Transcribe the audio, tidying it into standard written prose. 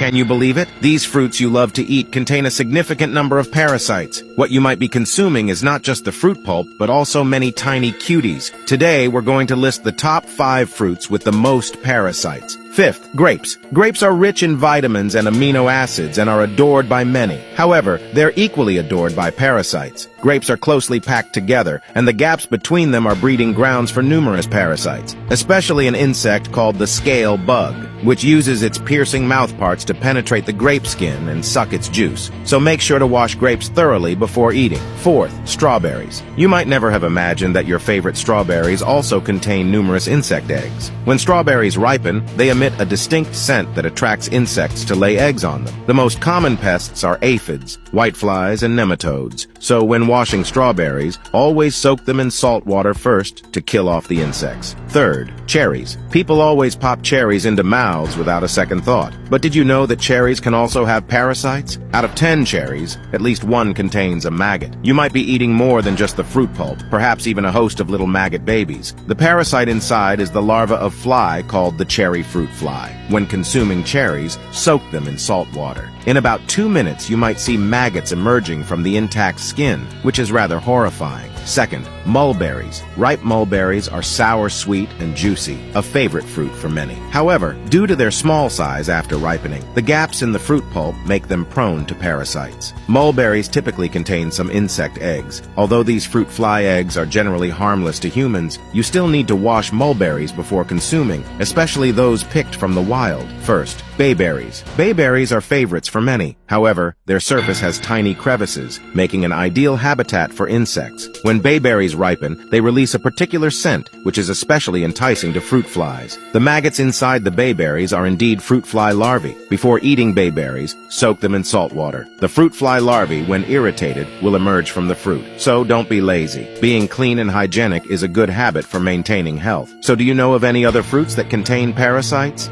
Can you believe it? These fruits you love to eat contain a significant number of parasites. What you might be consuming is not just the fruit pulp, but also many tiny cuties. Today, we're going to list the top 5 fruits with the most parasites. Fifth, grapes. Grapes are rich in vitamins and amino acids and are adored by many. However, they're equally adored by parasites. Grapes are closely packed together, and the gaps between them are breeding grounds for numerous parasites, especially an insect called the scale bug, which uses its piercing mouthparts to penetrate the grape skin and suck its juice. So make sure to wash grapes thoroughly before eating. Fourth, strawberries. You might never have imagined that your favorite strawberries also contain numerous insect eggs. When strawberries ripen, they emit a distinct scent that attracts insects to lay eggs on them. The most common pests are aphids, whiteflies, and nematodes. So when washing strawberries, always soak them in salt water first to kill off the insects. Third, cherries. People always pop cherries into mouths without a second thought. But did you know that cherries can also have parasites? Out of 10 cherries, at least one contains a maggot. You might be eating more than just the fruit pulp, perhaps even a host of little maggot babies. The parasite inside is the larva of fly called the cherry fruit fly. When consuming cherries, soak them in salt water. In about 2 minutes, you might see maggots emerging from the intact skin, which is rather horrifying. Second, mulberries. Ripe mulberries are sour, sweet, and juicy, a favorite fruit for many. However, due to their small size after ripening, the gaps in the fruit pulp make them prone to parasites. Mulberries typically contain some insect eggs. Although these fruit fly eggs are generally harmless to humans, you still need to wash mulberries before consuming, especially those picked from the wild. First, bayberries. Bayberries are favorites for many. However, their surface has tiny crevices, making an ideal habitat for insects. When bayberries ripen, they release a particular scent, which is especially enticing to fruit flies. The maggots inside the bayberries are indeed fruit fly larvae. Before eating bayberries, soak them in salt water. The fruit fly larvae, when irritated, will emerge from the fruit. So don't be lazy. Being clean and hygienic is a good habit for maintaining health. So do you know of any other fruits that contain parasites?